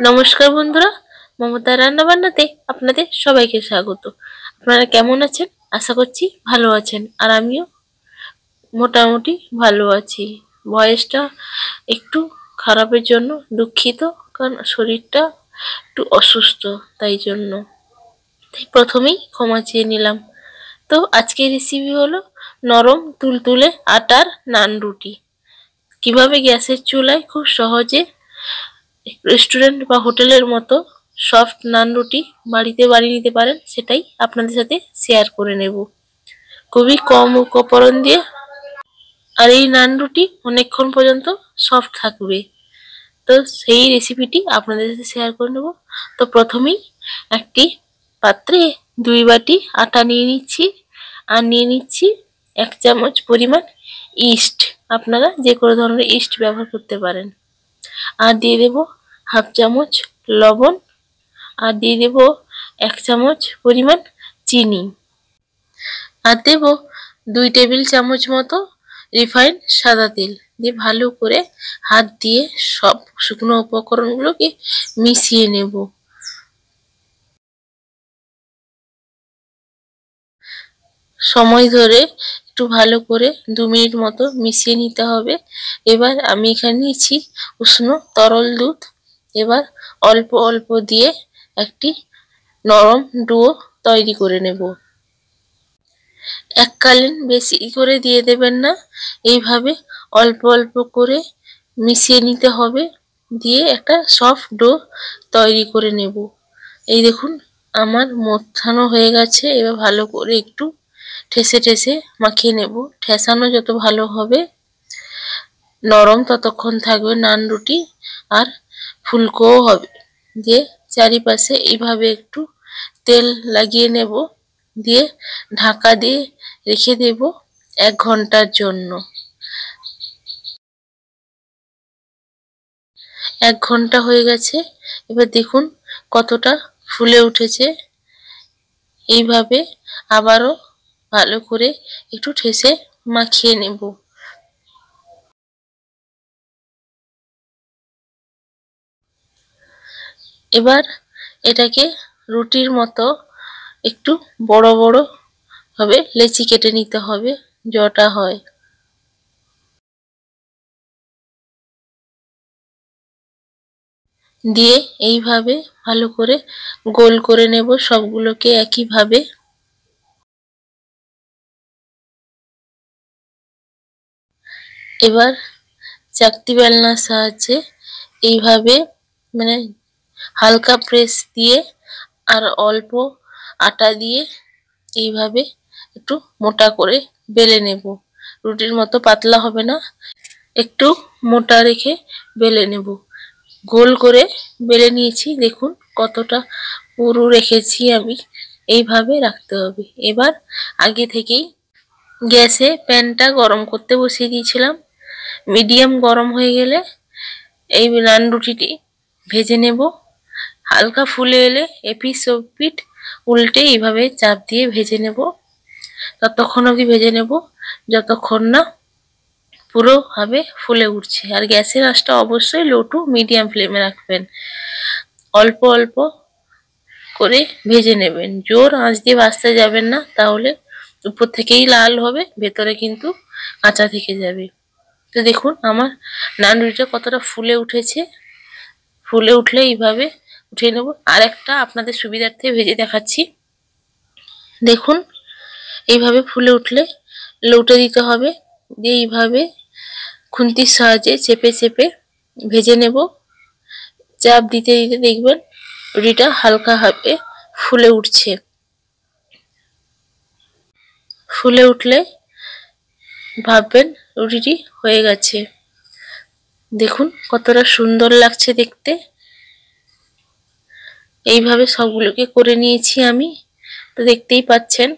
নমস্কার বন্ধুরা, মমতা রান্নাবান্নাতে আপনাদের সবাইকে স্বাগত। আপনারা কেমন আছেন? আশা করছি ভালো আছেন, আর আমিও মোটামুটি ভালো আছি। ভয়েসটা একটু খারাপের জন্য দুঃখিত, কারণ শরীরটা একটু অসুস্থ, তাই জন্য প্রথমেই ক্ষমা চেয়ে নিলাম। তো আজকের রেসিপি হলো নরম তুলতুলে আটার নান রুটি। কিভাবে গ্যাসের চুলায় খুব সহজে রেস্টুরেন্ট বা হোটেলের মতো সফট নান রুটি বাড়িতে বানিয়ে নিতে পারেন, সেটাই আপনাদের সাথে শেয়ার করে নেব। খুবই কম উপকরণ দিয়ে আর এই নান রুটি অনেকক্ষণ পর্যন্ত সফট থাকবে। তো সেই রেসিপিটি আপনাদের সাথে শেয়ার করে নেব। তো প্রথমেই একটি পাত্রে 2 বাটি আটা নিয়ে নিচ্ছি, আর নিয়ে নিচ্ছি 1 চামচ পরিমাণ ইস্ট। আপনারা যে কোনো ধরনের ইস্ট ব্যবহার করতে পারেন। আর দিয়ে দেব 1/2 চামচ লবণ, আর দিয়ে দেব 1 চামচ পরিমাণ চিনি, আর দেব 2 টেবিল চামচ মতো রিফাইন্ড সাদা তেল। দিয়ে ভালো করে হাত দিয়ে সব শুকনো উপকরণগুলোকে মিশিয়ে নেব। সময় ধরে একটু ভালো করে 2 মিনিট মতো মিশিয়ে নিতে হবে। এবার আমি এখানে নিয়েছি উষ্ণ তরল দুধ। এবার অল্প অল্প দিয়ে একটি নরম ডো তৈরি করে নেব। এককালীন বেশি করে দিয়ে দেবেন না, এইভাবে অল্প অল্প করে মিশিয়ে নিতে হবে, দিয়ে একটা সফট ডো তৈরি করে নেব। এই দেখুন আমার মথানো হয়ে গেছে। এবার ভালো করে একটু ঠেসে ঠেসে মাখিয়ে নেব। ঠেসানো যত ভালো হবে নরম ততক্ষণ থাকবে নান রুটি, আর ফুলকোও হবে। দিয়ে চারিপাশে এইভাবে একটু তেল লাগিয়ে নেব, দিয়ে ঢাকা দিয়ে রেখে দেব 1 ঘন্টার জন্য। 1 ঘন্টা হয়ে গেছে। এবার দেখুন কতটা ফুলে উঠেছে। এইভাবে আবারও ভালো করে একটু ঠেসে মাখিয়ে নেব। এবার এটাকে রুটির মতো একটু বড় বড় ভাবে লেচি কেটে নিতে হবে, যটা হয়। দিয়ে এইভাবে ভালো করে গোল করে নেব সবগুলোকে একইভাবে। এবার চাকতি বেলনার সাহায্যে এইভাবে মানে হালকা প্রেস দিয়ে আর অল্প আটা দিয়ে এইভাবে একটু মোটা করে বেলে নেব। রুটির মতো পাতলা হবে না, একটু মোটা রেখে বেলে নেব। গোল করে বেলে নিয়েছি, দেখুন কতটা পুরু রেখেছি আমি। এইভাবে রাখতে হবে। এবার আগে থেকেই গ্যাসে প্যানটা গরম করতে বসিয়ে দিয়েছিলাম। মিডিয়াম গরম হয়ে গেলে এই নান রুটিটি ভেজে নেব। হালকা ফুলে এলে এপিঠ ওপিঠ উল্টে এইভাবে চাপ দিয়ে ভেজে নেব। ততক্ষণ অবধি ভেজে নেব যতক্ষণ না পুরোভাবে ফুলে উঠছে। আর গ্যাসের আঁচটা অবশ্যই লো টু মিডিয়াম ফ্লেমে রাখবেন। অল্প অল্প করে ভেজে নেবেন, জোর আঁচ দিয়ে ভাজতে যাবেন না, তাহলে উপর থেকেই লাল হবে, ভেতরে কিন্তু কাঁচা থেকে যাবে। তো দেখুন আমার নান রুটিটা কতটা ফুলে উঠেছে। ফুলে উঠলে এইভাবে উঠিয়ে নেব। আর একটা আপনাদের সুবিধার্থে ভেজে দেখাচ্ছি। দেখুন এইভাবে ফুলে উঠলে লৌটে দিতে হবে, দিয়ে এইভাবে খুন্তির সাহায্যে চেপে চেপে ভেজে নেব। চাপ দিতে দিতে দেখবেন রুটিটা হালকা ভাবে ফুলে উঠছে। ফুলে উঠলে ভাববেন রুটিটি হয়ে গেছে। দেখুন কতটা সুন্দর লাগছে দেখতে। এইভাবে সবগুলোকে করে নিয়েছি আমি। তো দেখতেই পাচ্ছেন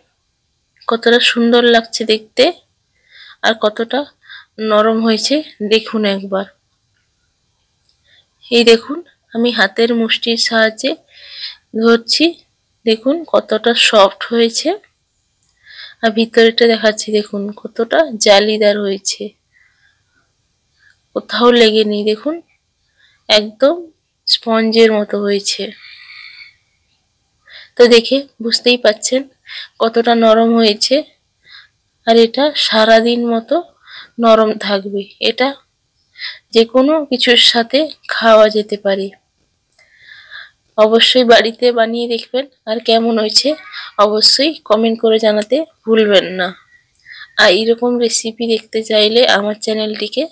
কতটা সুন্দর লাগছে দেখতে, আর কতটা নরম হয়েছে দেখুন একবার। এই দেখুন আমি হাতের মুষ্টির সাহায্যে ধরছি, দেখুন কতটা সফট হয়েছে। আর ভিতরেটা দেখাচ্ছি, দেখুন কতটা জালিদার হয়েছে, কোথাও লেগে নেই। দেখুন একদম স্পঞ্জের মতো হয়েছে। তো দেখে বুঝতেই পাচ্ছেন কতটা নরম হয়েছে। আর এটা সারাদিন মতো নরম থাকবে। এটা যে কোনো কিছুর সাথে খাওয়া যেতে পারে। অবশ্যই বাড়িতে বানিয়ে দেখবেন, আর কেমন হয়েছে অবশ্যই কমেন্ট করে জানাতে ভুলবেন না। আর এরকম রেসিপি দেখতে চাইলে আমার চ্যানেলটিকে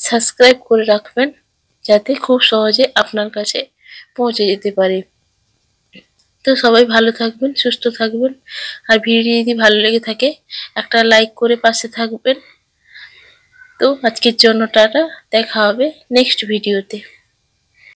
সাবস্ক্রাইব করে রাখবেন, যাতে খুব সহজে আপনার কাছে পৌঁছে যেতে পারে। তো সবাই ভালো থাকবেন, সুস্থ থাকবেন। আর ভিডিও যদি ভালো লেগে থাকে একটা লাইক করে পাশে থাকবেন। তো আজকের জন্য টাটা, দেখা হবে নেক্সট ভিডিওতে।